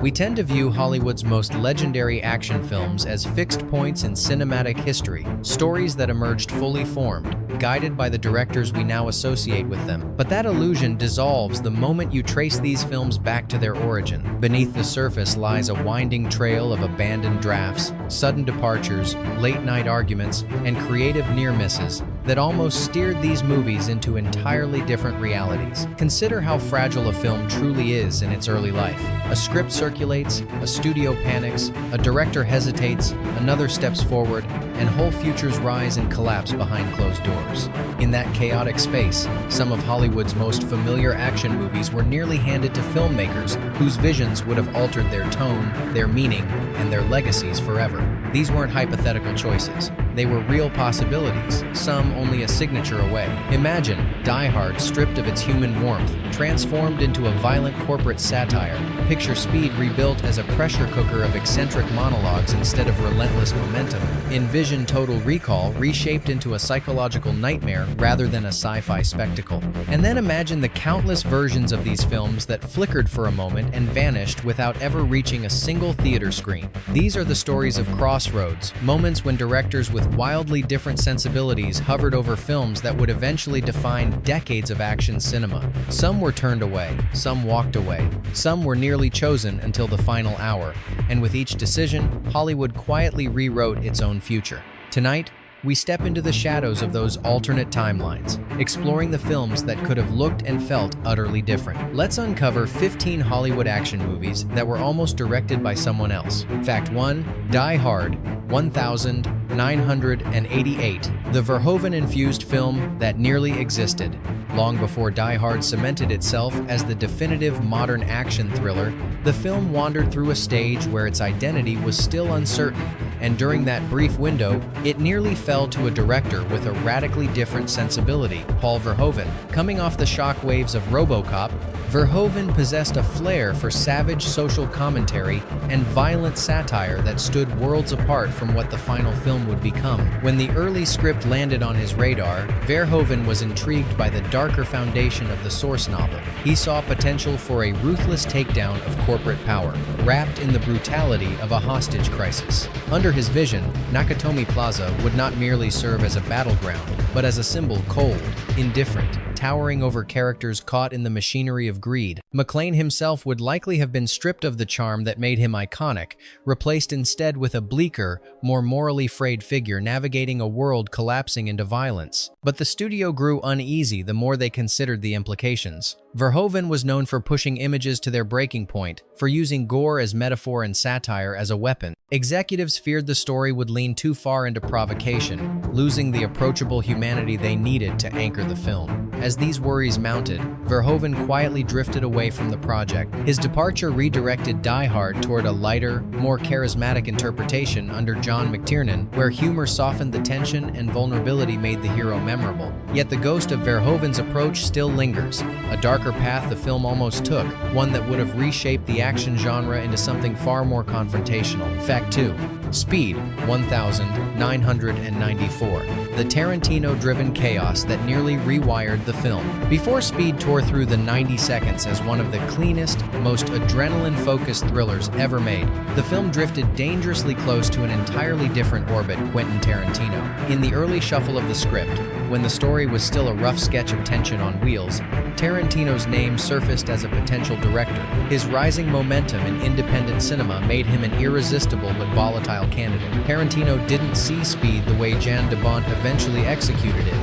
We tend to view Hollywood's most legendary action films as fixed points in cinematic history, stories that emerged fully formed, guided by the directors we now associate with them. But that illusion dissolves the moment you trace these films back to their origin. Beneath the surface lies a winding trail of abandoned drafts, sudden departures, late-night arguments, and creative near-misses that almost steered these movies into entirely different realities. Consider how fragile a film truly is in its early life. A script circulates, a studio panics, a director hesitates, another steps forward, and whole futures rise and collapse behind closed doors. In that chaotic space, some of Hollywood's most familiar action movies were nearly handed to filmmakers whose visions would have altered their tone, their meaning, and their legacies forever. These weren't hypothetical choices. They were real possibilities, some only a signature away. Imagine Die Hard stripped of its human warmth, transformed into a violent corporate satire. Picture Speed rebuilt as a pressure cooker of eccentric monologues instead of relentless momentum. Envision Total Recall reshaped into a psychological nightmare rather than a sci-fi spectacle. And then imagine the countless versions of these films that flickered for a moment and vanished without ever reaching a single theater screen. These are the stories of crossroads, moments when directors with wildly different sensibilities hovered over films that would eventually define decades of action cinema. Some were turned away, some walked away, some were nearly chosen until the final hour, and with each decision, Hollywood quietly rewrote its own future. Tonight, we step into the shadows of those alternate timelines, exploring the films that could have looked and felt utterly different. Let's uncover 15 Hollywood action movies that were almost directed by someone else. Fact 1. Die Hard, 1988, the Verhoeven-infused film that nearly existed. Long before Die Hard cemented itself as the definitive modern action thriller, the film wandered through a stage where its identity was still uncertain, and during that brief window, it nearly fell to a director with a radically different sensibility, Paul Verhoeven. Coming off the shockwaves of RoboCop, Verhoeven possessed a flair for savage social commentary and violent satire that stood worlds apart from what the final film would become. When the early script landed on his radar, Verhoeven was intrigued by the darker foundation of the source novel. He saw potential for a ruthless takedown of corporate power, wrapped in the brutality of a hostage crisis. Under his vision, Nakatomi Plaza would not merely serve as a battleground, but as a symbol cold, indifferent, towering over characters caught in the machinery of greed. McClane himself would likely have been stripped of the charm that made him iconic, replaced instead with a bleaker, more morally frayed figure navigating a world collapsing into violence. But the studio grew uneasy the more they considered the implications. Verhoeven was known for pushing images to their breaking point, for using gore as metaphor and satire as a weapon. Executives feared the story would lean too far into provocation, losing the approachable humanity they needed to anchor the film. As these worries mounted, Verhoeven quietly drifted away from the project. His departure redirected Die Hard toward a lighter, more charismatic interpretation under John McTiernan, where humor softened the tension and vulnerability made the hero memorable. Yet the ghost of Verhoeven's approach still lingers, a darker path the film almost took, one that would have reshaped the action genre into something far more confrontational. Fact 2. Speed, 1994, the Tarantino-driven chaos that nearly rewired the film. Before Speed tore through the 90 seconds as one of the cleanest, most adrenaline-focused thrillers ever made, the film drifted dangerously close to an entirely different orbit, Quentin Tarantino. In the early shuffle of the script, when the story was still a rough sketch of tension on wheels, Tarantino's name surfaced as a potential director. His rising momentum in independent cinema made him an irresistible but volatile candidate. Tarantino didn't see Speed the way Jan de Bont eventually executed it.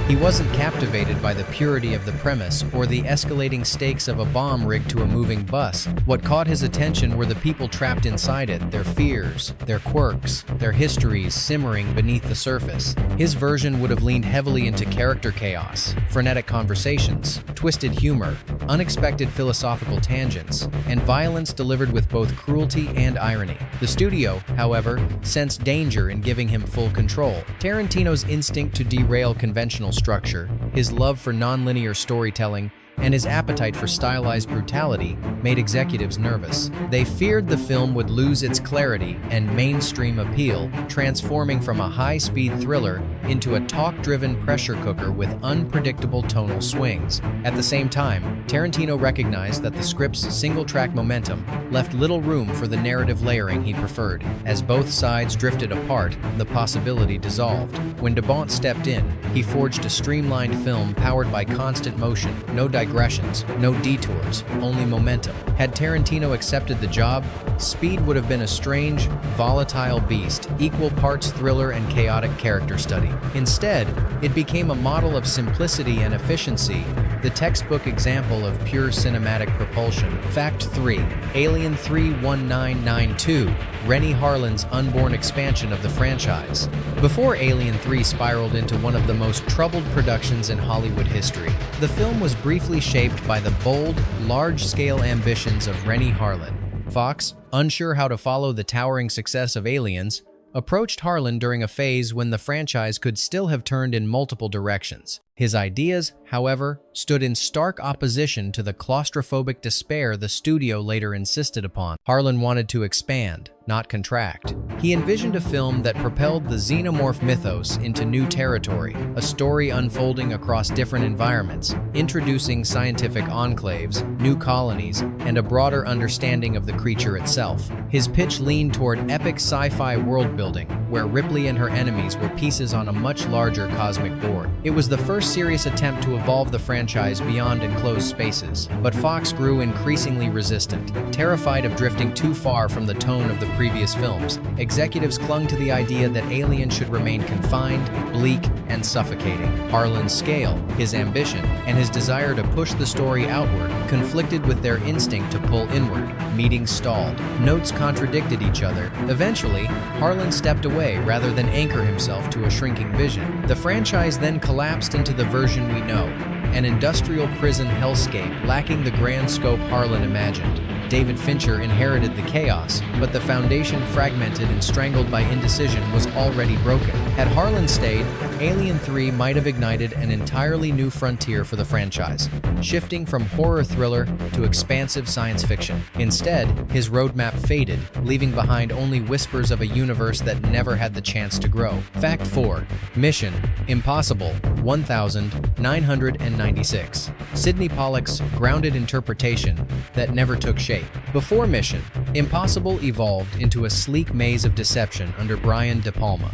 He wasn't captivated by the purity of the premise or the escalating stakes of a bomb rigged to a moving bus. What caught his attention were the people trapped inside it, their fears, their quirks, their histories simmering beneath the surface. His version would have leaned heavily into character chaos, frenetic conversations, twisted humor, unexpected philosophical tangents, and violence delivered with both cruelty and irony. The studio, however, sensed danger in giving him full control. Tarantino's instinct to derail conventional structure, his love for nonlinear storytelling, and his appetite for stylized brutality made executives nervous. They feared the film would lose its clarity and mainstream appeal, transforming from a high-speed thriller into a talk-driven pressure cooker with unpredictable tonal swings. At the same time, Tarantino recognized that the script's single-track momentum left little room for the narrative layering he preferred. As both sides drifted apart, the possibility dissolved. When de Bont stepped in, he forged a streamlined film powered by constant motion, no digressions, no detours, only momentum. Had Tarantino accepted the job, Speed would have been a strange, volatile beast, equal parts thriller and chaotic character study. Instead, it became a model of simplicity and efficiency, the textbook example of pure cinematic propulsion. Fact 3. Alien 3-1992, Rennie Harlin's unborn expansion of the franchise. Before Alien 3 spiraled into one of the most troubled productions in Hollywood history, the film was briefly shaped by the bold, large-scale ambitions of Rennie Harlin. Fox, unsure how to follow the towering success of Aliens, approached Harlin during a phase when the franchise could still have turned in multiple directions. His ideas, however, stood in stark opposition to the claustrophobic despair the studio later insisted upon. Harlin wanted to expand, not contract. He envisioned a film that propelled the xenomorph mythos into new territory, a story unfolding across different environments, introducing scientific enclaves, new colonies, and a broader understanding of the creature itself. His pitch leaned toward epic sci-fi world-building, where Ripley and her enemies were pieces on a much larger cosmic board. It was the first serious attempt to evolve the franchise beyond enclosed spaces, but Fox grew increasingly resistant. Terrified of drifting too far from the tone of the previous films, executives clung to the idea that Alien should remain confined, bleak, and suffocating. Harlin's scale, his ambition, and his desire to push the story outward conflicted with their instinct to pull inward. Meetings stalled. Notes contradicted each other. Eventually, Harlin stepped away rather than anchor himself to a shrinking vision. The franchise then collapsed into the version we know, an industrial prison hellscape lacking the grand scope Harlin imagined. David Fincher inherited the chaos, but the foundation, fragmented and strangled by indecision, was already broken. Had Harlin stayed, Alien 3 might have ignited an entirely new frontier for the franchise, shifting from horror thriller to expansive science fiction. Instead, his roadmap faded, leaving behind only whispers of a universe that never had the chance to grow. Fact 4. Mission: Impossible 1996. Sidney Pollack's grounded interpretation that never took shape. Before Mission, Impossible evolved into a sleek maze of deception under Brian De Palma.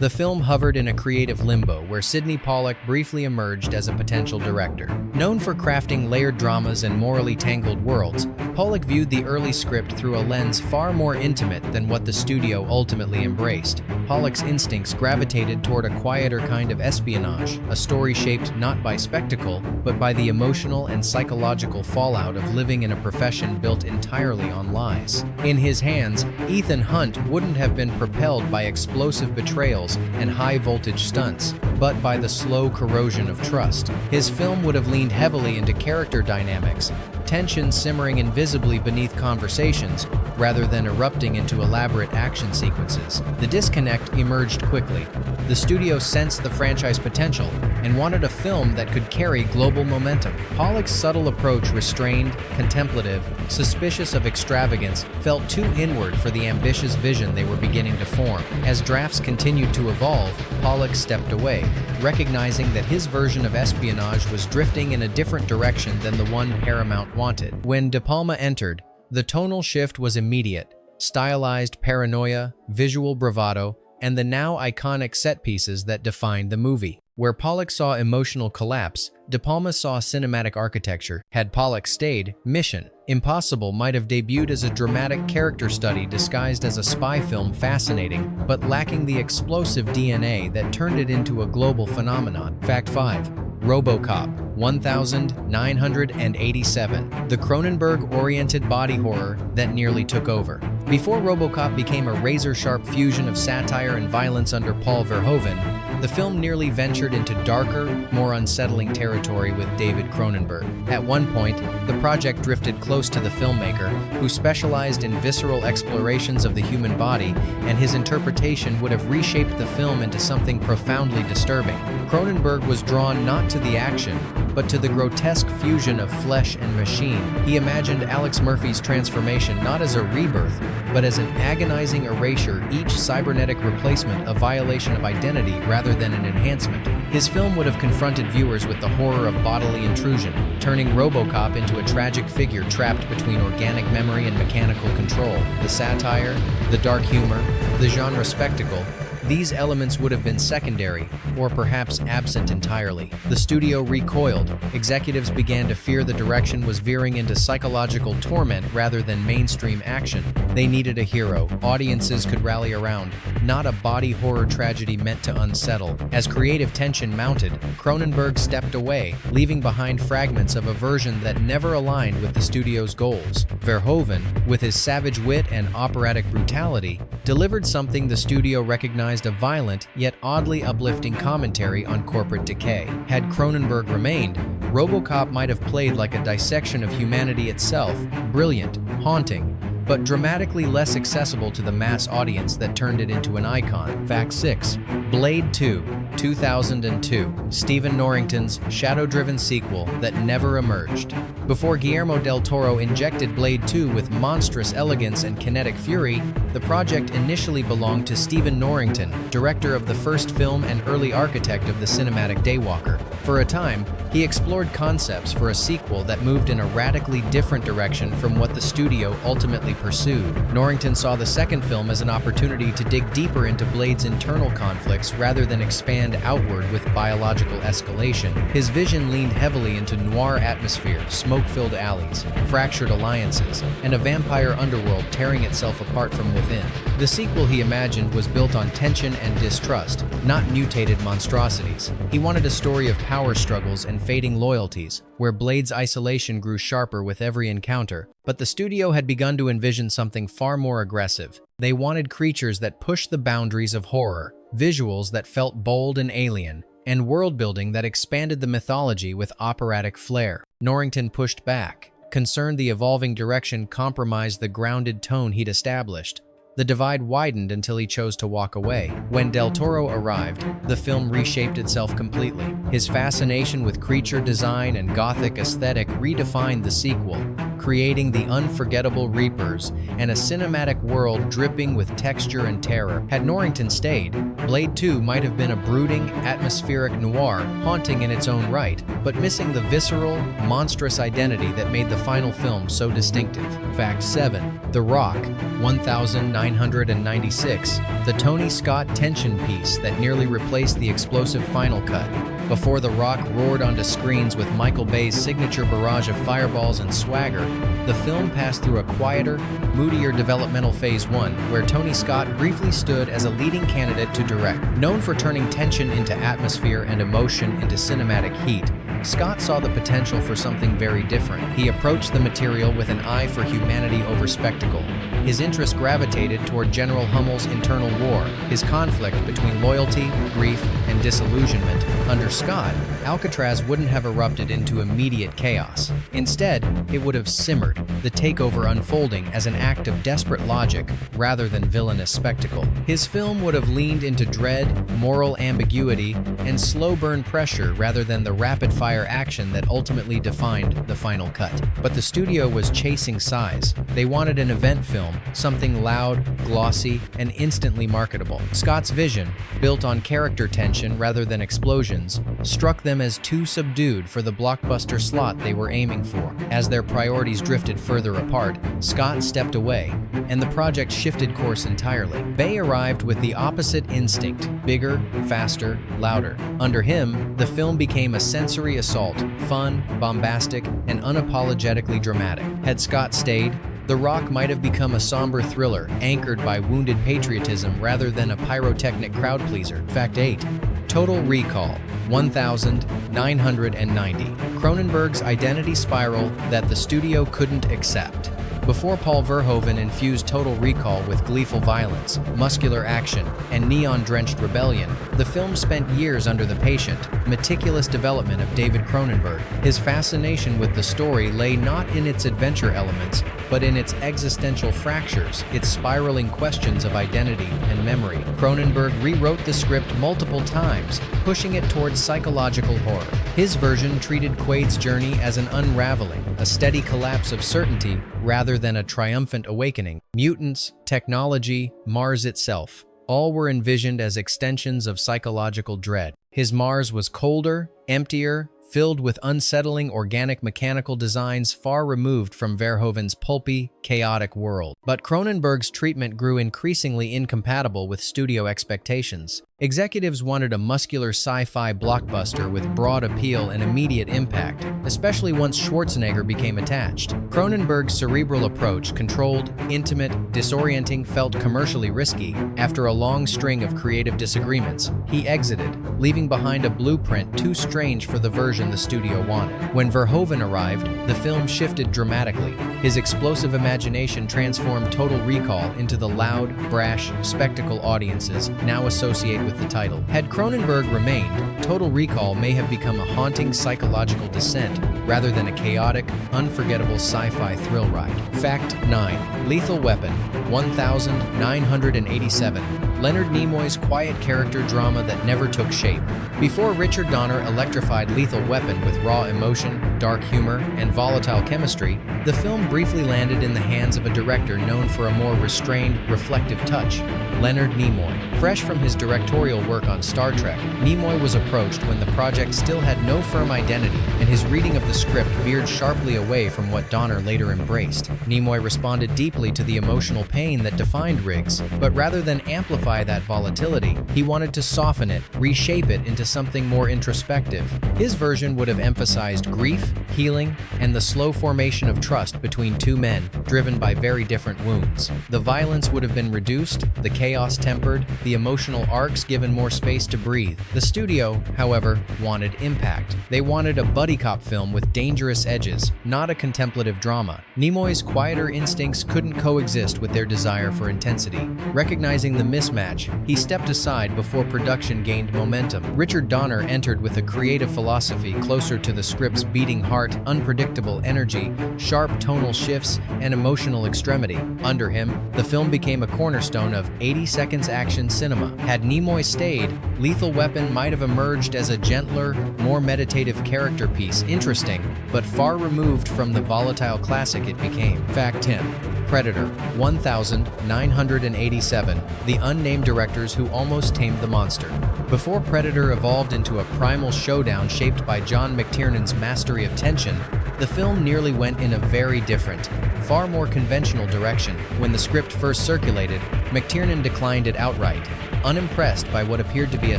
The film hovered in a creative limbo where Sidney Pollack briefly emerged as a potential director. Known for crafting layered dramas and morally tangled worlds, Pollack viewed the early script through a lens far more intimate than what the studio ultimately embraced. Pollack's instincts gravitated toward a quieter kind of espionage, a story shaped not by spectacle, but by the emotional and psychological fallout of living in a profession built entirely on lies. In his hands, Ethan Hunt wouldn't have been propelled by explosive betrayals and high-voltage stunts, but by the slow corrosion of trust. His film would have leaned heavily into character dynamics, tension simmering invisibly beneath conversations, rather than erupting into elaborate action sequences. The disconnect emerged quickly. The studio sensed the franchise potential and wanted a film that could carry global momentum. Pollack's subtle approach, restrained, contemplative, suspicious of extravagance, felt too inward for the ambitious vision they were beginning to form. As drafts continued to evolve, Pollack stepped away, recognizing that his version of espionage was drifting in a different direction than the one Paramount wanted. When De Palma entered, the tonal shift was immediate. Stylized paranoia, visual bravado, and the now iconic set pieces that defined the movie. Where Pollack saw emotional collapse, De Palma saw cinematic architecture. Had Pollack stayed, Mission: Impossible might have debuted as a dramatic character study disguised as a spy film, fascinating, but lacking the explosive DNA that turned it into a global phenomenon. Fact 5. RoboCop 1987, the Cronenberg-oriented body horror that nearly took over. Before RoboCop became a razor-sharp fusion of satire and violence under Paul Verhoeven, the film nearly ventured into darker, more unsettling territory with David Cronenberg. At one point, the project drifted close to the filmmaker, who specialized in visceral explorations of the human body, and his interpretation would have reshaped the film into something profoundly disturbing. Cronenberg was drawn not to the action, but to the grotesque fusion of flesh and machine. He imagined Alex Murphy's transformation not as a rebirth, but as an agonizing erasure, each cybernetic replacement a violation of identity rather than an enhancement. His film would have confronted viewers with the horror of bodily intrusion, turning RoboCop into a tragic figure trapped between organic memory and mechanical control. The satire, the dark humor, the genre spectacle, these elements would have been secondary, or perhaps absent entirely. The studio recoiled. Executives began to fear the direction was veering into psychological torment rather than mainstream action. They needed a hero audiences could rally around, not a body horror tragedy meant to unsettle. As creative tension mounted, Cronenberg stepped away, leaving behind fragments of a version that never aligned with the studio's goals. Verhoeven, with his savage wit and operatic brutality, delivered something the studio recognized a violent, yet oddly uplifting commentary on corporate decay. Had Cronenberg remained, RoboCop might have played like a dissection of humanity itself, brilliant, haunting, but dramatically less accessible to the mass audience that turned it into an icon. Fact 6. Blade 2, 2002, Stephen Norrington's shadow-driven sequel that never emerged. Before Guillermo del Toro injected Blade 2 with monstrous elegance and kinetic fury, the project initially belonged to Stephen Norrington, director of the first film and early architect of the cinematic Daywalker. For a time, he explored concepts for a sequel that moved in a radically different direction from what the studio ultimately pursued. Norrington saw the second film as an opportunity to dig deeper into Blade's internal conflicts rather than expand outward with biological escalation. His vision leaned heavily into noir atmosphere, smoke-filled alleys, fractured alliances, and a vampire underworld tearing itself apart from within. The sequel he imagined was built on tension and distrust, not mutated monstrosities. He wanted a story of power struggles and fading loyalties, where Blade's isolation grew sharper with every encounter. But the studio had begun to envision something far more aggressive. They wanted creatures that pushed the boundaries of horror, visuals that felt bold and alien, and world-building that expanded the mythology with operatic flair. Norrington pushed back, concerned the evolving direction compromised the grounded tone he'd established. The divide widened until he chose to walk away. When Del Toro arrived, the film reshaped itself completely. His fascination with creature design and gothic aesthetic redefined the sequel, creating the unforgettable Reapers and a cinematic world dripping with texture and terror. Had Norrington stayed, Blade 2 might have been a brooding, atmospheric noir, haunting in its own right, but missing the visceral, monstrous identity that made the final film so distinctive. Fact 7. The Rock, 1996, the Tony Scott tension piece that nearly replaced the explosive final cut. Before The Rock roared onto screens with Michael Bay's signature barrage of fireballs and swagger, the film passed through a quieter, moodier developmental phase 1, where Tony Scott briefly stood as a leading candidate to direct. Known for turning tension into atmosphere and emotion into cinematic heat, Scott saw the potential for something very different. He approached the material with an eye for humanity over spectacle. His interest gravitated toward General Hummel's internal war, his conflict between loyalty, grief, and disillusionment. Under Scott, Alcatraz wouldn't have erupted into immediate chaos. Instead, it would have simmered, the takeover unfolding as an act of desperate logic rather than villainous spectacle. His film would have leaned into dread, moral ambiguity, and slow-burn pressure rather than the rapid-fire action that ultimately defined the final cut. But the studio was chasing size. They wanted an event film, something loud, glossy, and instantly marketable. Scott's vision, built on character tension rather than explosions, struck them as too subdued for the blockbuster slot they were aiming for. As their priorities drifted further apart, Scott stepped away, and the project shifted course entirely. Bay arrived with the opposite instinct: bigger, faster, louder. Under him, the film became a sensory assault, fun, bombastic, and unapologetically dramatic. Had Scott stayed, The Rock might have become a somber thriller, anchored by wounded patriotism rather than a pyrotechnic crowd-pleaser. Fact 8. Total Recall, 1990. Cronenberg's identity spiral that the studio couldn't accept. Before Paul Verhoeven infused Total Recall with gleeful violence, muscular action, and neon-drenched rebellion, the film spent years under the patient, meticulous development of David Cronenberg. His fascination with the story lay not in its adventure elements, but in its existential fractures, its spiraling questions of identity and memory. Cronenberg rewrote the script multiple times, pushing it towards psychological horror. His version treated Quaid's journey as an unraveling, a steady collapse of certainty rather than a triumphant awakening. Mutants, technology, Mars itself, all were envisioned as extensions of psychological dread. His Mars was colder, emptier, filled with unsettling organic mechanical designs far removed from Verhoeven's pulpy, chaotic world. But Cronenberg's treatment grew increasingly incompatible with studio expectations. Executives wanted a muscular sci-fi blockbuster with broad appeal and immediate impact, especially once Schwarzenegger became attached. Cronenberg's cerebral approach, controlled, intimate, disorienting, felt commercially risky. After a long string of creative disagreements, he exited, leaving behind a blueprint too strange for the version the studio wanted. When Verhoeven arrived, the film shifted dramatically. His explosive imagination transformed Total Recall into the loud, brash, spectacle audiences now associate with the title. Had Cronenberg remained, Total Recall may have become a haunting psychological descent rather than a chaotic, unforgettable sci-fi thrill ride. Fact 9. Lethal Weapon, 1987. Leonard Nimoy's quiet character drama that never took shape. Before Richard Donner electrified Lethal Weapon with raw emotion, dark humor, and volatile chemistry, the film briefly landed in the hands of a director known for a more restrained, reflective touch, Leonard Nimoy. Fresh from his directorial work on Star Trek, Nimoy was approached when the project still had no firm identity, and his reading of the script veered sharply away from what Donner later embraced. Nimoy responded deeply to the emotional pain that defined Riggs, but rather than amplify that volatility, he wanted to soften it, reshape it into something more introspective. His version would have emphasized grief, healing, and the slow formation of trust between two men, driven by very different wounds. The violence would have been reduced, the chaos tempered, the emotional arcs given more space to breathe. The studio, however, wanted impact. They wanted a buddy cop film with dangerous edges, not a contemplative drama. Nimoy's quieter instincts couldn't coexist with their desire for intensity. Recognizing the mismatch, he stepped aside before production gained momentum. Richard Donner entered with a creative philosophy closer to the script's beating heart, unpredictable energy, sharp tonal shifts, and emotional extremity. Under him, the film became a cornerstone of 80 seconds action cinema. Had Nimoy stayed, Lethal Weapon might have emerged as a gentler, more meditative character piece, interesting, but far removed from the volatile classic it became. Fact 10. Predator, 1987. The unnamed directors who almost tamed the monster. Before Predator evolved into a primal showdown shaped by John McTiernan's mastery of tension, the film nearly went in a very different, far more conventional direction. When the script first circulated, McTiernan declined it outright, unimpressed by what appeared to be a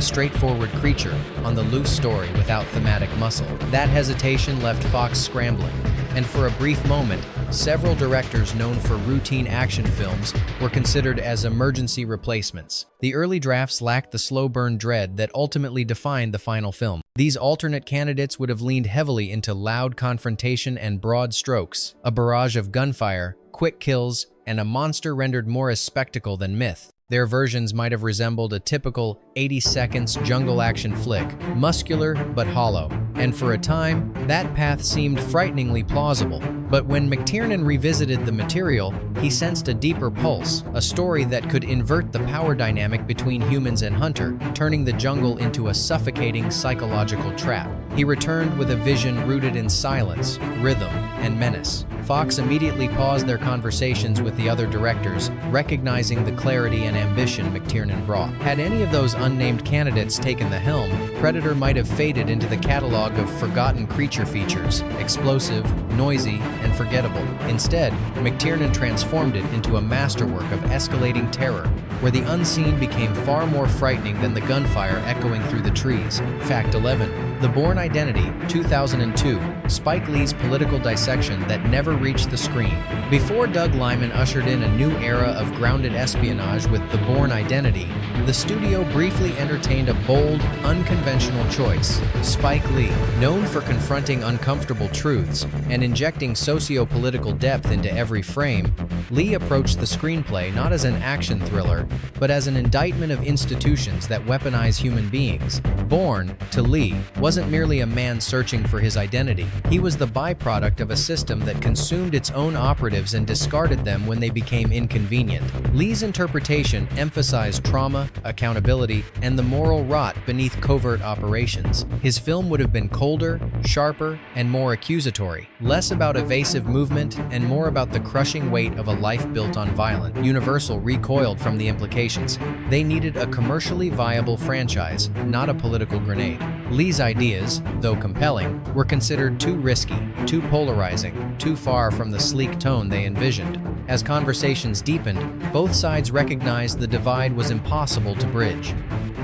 straightforward creature on the loose story without thematic muscle. That hesitation left Fox scrambling, and for a brief moment, several directors known for routine action films were considered as emergency replacements. The early drafts lacked the slow burn dread that ultimately defined the final film. These alternate candidates would have leaned heavily into loud confrontation and broad strokes, a barrage of gunfire, quick kills, and a monster rendered more as spectacle than myth. Their versions might have resembled a typical 80 seconds jungle action flick, muscular but hollow, and for a time, that path seemed frighteningly plausible. But when McTiernan revisited the material, he sensed a deeper pulse, a story that could invert the power dynamic between humans and hunter, turning the jungle into a suffocating psychological trap. He returned with a vision rooted in silence, rhythm, and menace. Fox immediately paused their conversations with the other directors, recognizing the clarity and ambition McTiernan brought. Had any of those unnamed candidates taken the helm, Predator might have faded into the catalog of forgotten creature features, explosive, noisy, and forgettable. Instead, McTiernan transformed it into a masterwork of escalating terror, where the unseen became far more frightening than the gunfire echoing through the trees. Fact 11. The Bourne Identity, 2002. Spike Lee's political dissection that never reached the screen. Before Doug Liman ushered in a new era of grounded espionage with The Bourne Identity, the studio briefly entertained a bold, unconventional choice. Spike Lee, known for confronting uncomfortable truths and injecting socio-political depth into every frame, Lee approached the screenplay not as an action thriller, but as an indictment of institutions that weaponize human beings. Bourne, to Lee, wasn't merely a man searching for his identity. He was the byproduct of a system that consumed its own operatives and discarded them when they became inconvenient. Lee's interpretation emphasized trauma, accountability, and the moral rot beneath covert operations. His film would have been colder, sharper, and more accusatory, less about evasive movement and more about the crushing weight of a life built on violence. Universal recoiled from the implications. They needed a commercially viable franchise, not a political grenade. Lee's ideas, though compelling, were considered too risky, too polarizing, too far from the sleek tone they envisioned. As conversations deepened, both sides recognized the divide was impossible to bridge.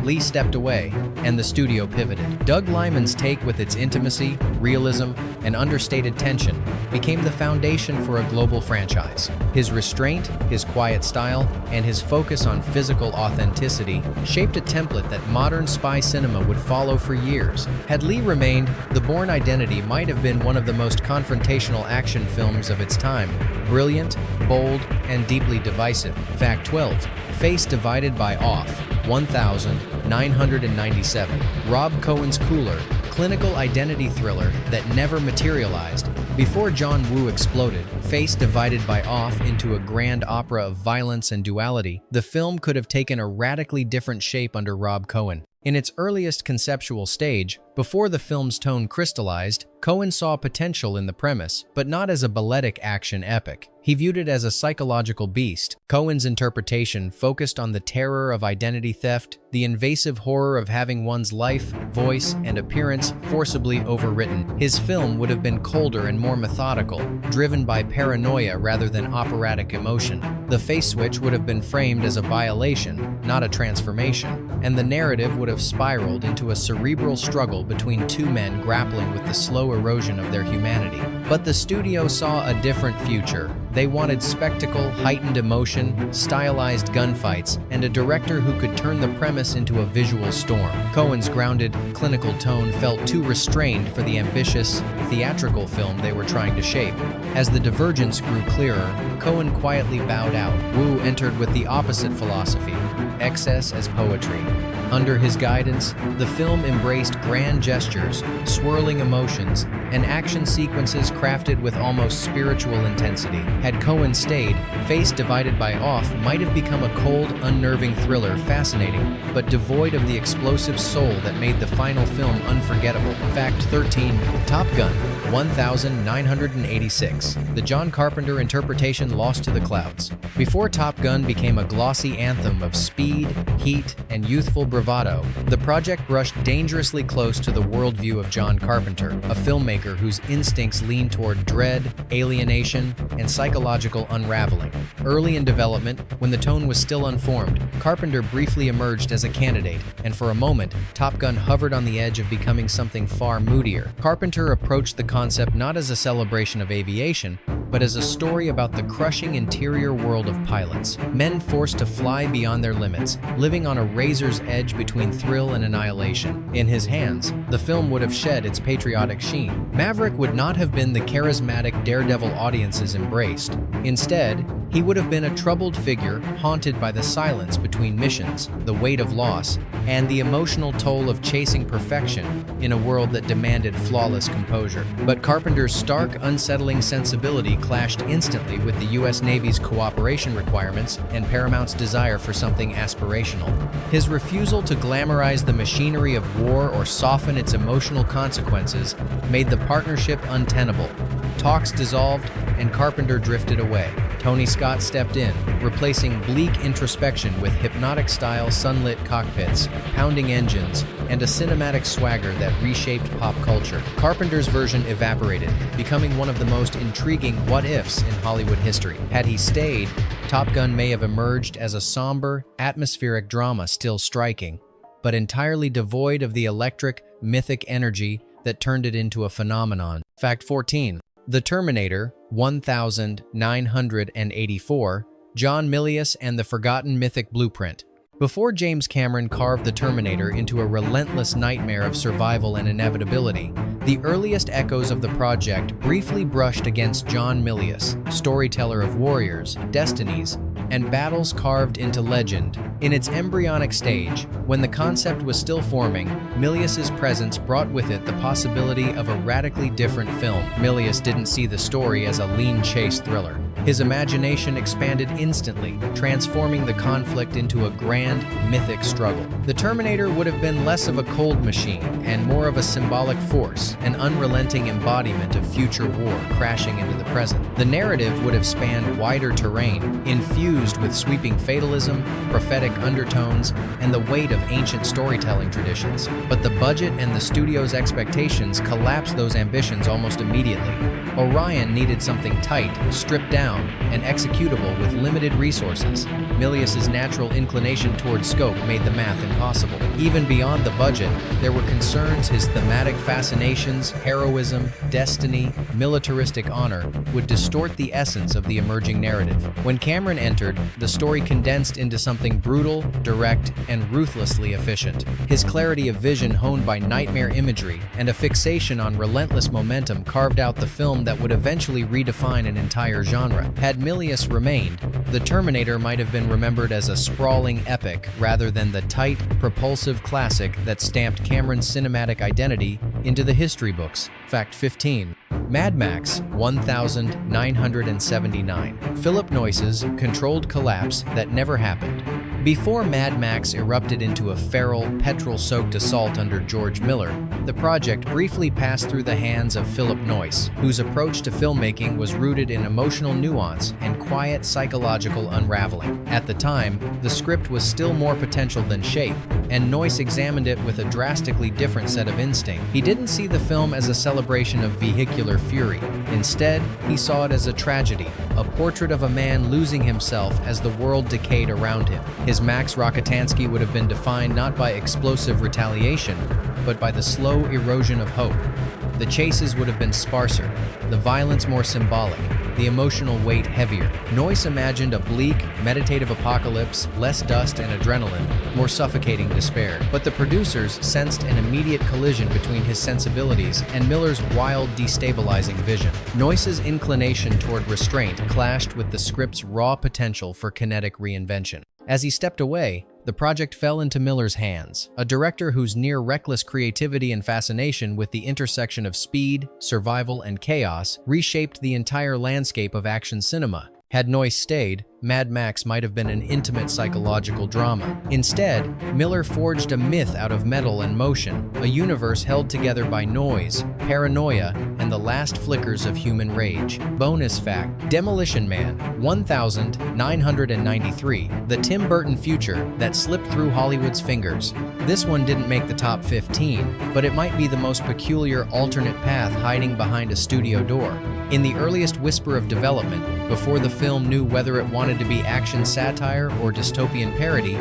Lee stepped away, and the studio pivoted. Doug Liman's take, with its intimacy, realism, and understated tension, became the foundation for a global franchise. His restraint, his quiet style, and his focus on physical authenticity shaped a template that modern spy cinema would follow for years. Had Lee remained, The Bourne Identity might have been one of the most confrontational action films of its time. Brilliant, bold, and deeply divisive. Fact 12. Face divided by off. 1997. Rob Cohen's cooler, clinical identity thriller that never materialized. Before John Woo exploded, Face divided by off into a grand opera of violence and duality, the film could have taken a radically different shape under Rob Cohen. In its earliest conceptual stage, before the film's tone crystallized, Cohen saw potential in the premise, but not as a balletic action epic. He viewed it as a psychological beast. Cohen's interpretation focused on the terror of identity theft, the invasive horror of having one's life, voice, and appearance forcibly overwritten. His film would have been colder and more methodical, driven by paranoia rather than operatic emotion. The face switch would have been framed as a violation, not a transformation, and the narrative would have spiraled into a cerebral struggle between two men grappling with the slow erosion of their humanity. But the studio saw a different future. They wanted spectacle, heightened emotion, stylized gunfights, and a director who could turn the premise into a visual storm. Cohen's grounded, clinical tone felt too restrained for the ambitious, theatrical film they were trying to shape. As the divergence grew clearer, Cohen quietly bowed out. Woo entered with the opposite philosophy, excess as poetry. Under his guidance, the film embraced grand gestures, swirling emotions, and action sequences crafted with almost spiritual intensity. Had Cohen stayed, Face divided by off might have become a cold, unnerving thriller, fascinating, but devoid of the explosive soul that made the final film unforgettable. Fact 13. Top Gun. 1986. The John Carpenter interpretation lost to the clouds. Before Top Gun became a glossy anthem of speed, heat, and youthful bravado, the project brushed dangerously close to the worldview of John Carpenter, a filmmaker whose instincts lean toward dread, alienation, and psychological unraveling. Early in development, when the tone was still unformed, Carpenter briefly emerged as a candidate, and for a moment, Top Gun hovered on the edge of becoming something far moodier. Carpenter approached the concept not as a celebration of aviation, but as a story about the crushing interior world of pilots, men forced to fly beyond their limits, living on a razor's edge between thrill and annihilation. In his hands, the film would have shed its patriotic sheen. Maverick would not have been the charismatic daredevil audiences embraced. Instead, he would have been a troubled figure haunted by the silence between missions, the weight of loss, and the emotional toll of chasing perfection in a world that demanded flawless composure. But Carpenter's stark, unsettling sensibility clashed instantly with the U.S. Navy's cooperation requirements and Paramount's desire for something aspirational. His refusal to glamorize the machinery of war or soften its emotional consequences made the partnership untenable. Talks dissolved, and Carpenter drifted away. Tony Scott stepped in, replacing bleak introspection with hypnotic-style sunlit cockpits, pounding engines, and a cinematic swagger that reshaped pop culture. Carpenter's version evaporated, becoming one of the most intriguing what-ifs in Hollywood history. Had he stayed, Top Gun may have emerged as a somber, atmospheric drama still striking, but entirely devoid of the electric, mythic energy that turned it into a phenomenon. Fact 14. The Terminator, 1984, John Milius and the Forgotten Mythic Blueprint. Before James Cameron carved the Terminator into a relentless nightmare of survival and inevitability, the earliest echoes of the project briefly brushed against John Milius, storyteller of warriors, destinies, and battles carved into legend. In its embryonic stage, when the concept was still forming, Milius's presence brought with it the possibility of a radically different film. Milius didn't see the story as a lean chase thriller. His imagination expanded instantly, transforming the conflict into a grand, mythic struggle. The Terminator would have been less of a cold machine and more of a symbolic force, an unrelenting embodiment of future war crashing into the present. The narrative would have spanned wider terrain, infused with sweeping fatalism, prophetic undertones, and the weight of ancient storytelling traditions. But the budget and the studio's expectations collapsed those ambitions almost immediately. Orion needed something tight, stripped down, and executable with limited resources. Milius's natural inclination toward scope made the math impossible. Even beyond the budget, there were concerns his thematic fascinations, heroism, destiny, militaristic honor would distort the essence of the emerging narrative. When Cameron entered, the story condensed into something brutal, direct, and ruthlessly efficient. His clarity of vision honed by nightmare imagery and a fixation on relentless momentum carved out the film that would eventually redefine an entire genre. Had Milius remained, The Terminator might have been remembered as a sprawling epic rather than the tight, propulsive classic that stamped Cameron's cinematic identity into the history books. Fact 15. Mad Max 1979. Philip Noyce's controlled collapse that never happened. Before Mad Max erupted into a feral, petrol-soaked assault under George Miller, the project briefly passed through the hands of Philip Noyce, whose approach to filmmaking was rooted in emotional nuance and quiet psychological unraveling. At the time, the script was still more potential than shape, and Noyce examined it with a drastically different set of instinct. He didn't see the film as a celebration of vehicular fury. Instead, he saw it as a tragedy, a portrait of a man losing himself as the world decayed around him. His Max Rokitansky would have been defined not by explosive retaliation, but by the slow erosion of hope. The chases would have been sparser, the violence more symbolic, the emotional weight heavier. Noyce imagined a bleak, meditative apocalypse, less dust and adrenaline, more suffocating despair. But the producers sensed an immediate collision between his sensibilities and Miller's wild, destabilizing vision. Noyce's inclination toward restraint clashed with the script's raw potential for kinetic reinvention. As he stepped away, the project fell into Miller's hands, a director whose near-reckless creativity and fascination with the intersection of speed, survival, and chaos reshaped the entire landscape of action cinema. Had Noyce stayed, Mad Max might have been an intimate psychological drama. Instead, Miller forged a myth out of metal and motion, a universe held together by noise, paranoia, and the last flickers of human rage. Bonus fact: Demolition Man 1993, the Tim Burton future that slipped through Hollywood's fingers. This one didn't make the top 15, but it might be the most peculiar alternate path hiding behind a studio door. In the earliest whisper of development, before the film knew whether it wanted to be action satire or dystopian parody,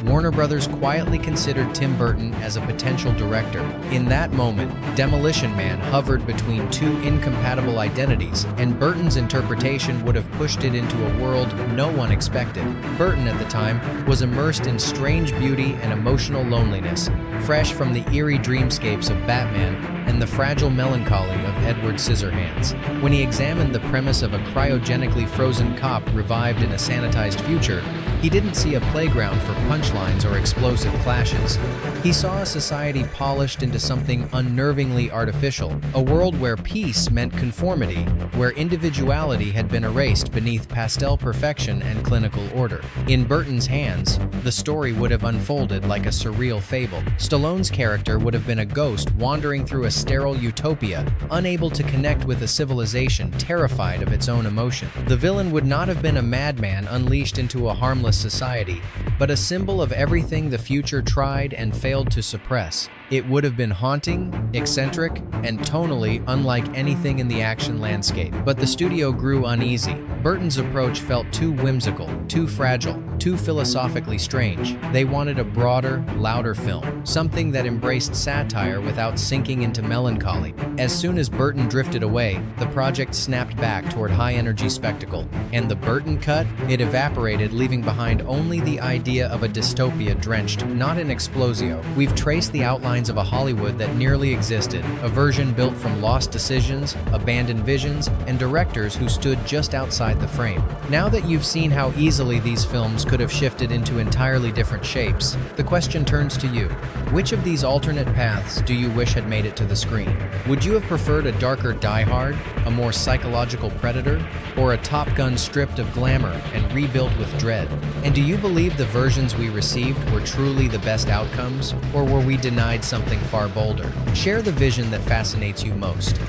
Warner Brothers quietly considered Tim Burton as a potential director. In that moment, Demolition Man hovered between two incompatible identities, and Burton's interpretation would have pushed it into a world no one expected. Burton, at the time, was immersed in strange beauty and emotional loneliness, fresh from the eerie dreamscapes of Batman and the fragile melancholy of Edward Scissorhands. When he examined the premise of a cryogenically frozen cop revived in a sanitized future, he didn't see a playground for punchlines or explosive clashes. He saw a society polished into something unnervingly artificial, a world where peace meant conformity, where individuality had been erased beneath pastel perfection and clinical order. In Burton's hands, the story would have unfolded like a surreal fable. Stallone's character would have been a ghost wandering through a sterile utopia, unable to connect with a civilization terrified of its own emotion. The villain would not have been a madman unleashed into a harmless society, but a symbol of everything the future tried and failed to suppress. It would have been haunting, eccentric, and tonally unlike anything in the action landscape. But the studio grew uneasy. Burton's approach felt too whimsical, too fragile. too philosophically strange. They wanted a broader, louder film, something that embraced satire without sinking into melancholy. As soon as Burton drifted away, the project snapped back toward high-energy spectacle. And the Burton cut? It evaporated, leaving behind only the idea of a dystopia drenched, not in explosio. We've traced the outlines of a Hollywood that nearly existed, a version built from lost decisions, abandoned visions, and directors who stood just outside the frame. Now that you've seen how easily these films could have shifted into entirely different shapes, the question turns to you. Which of these alternate paths do you wish had made it to the screen? Would you have preferred a darker Die Hard, a more psychological Predator, or a Top Gun stripped of glamour and rebuilt with dread? And do you believe the versions we received were truly the best outcomes, or were we denied something far bolder? Share the vision that fascinates you most.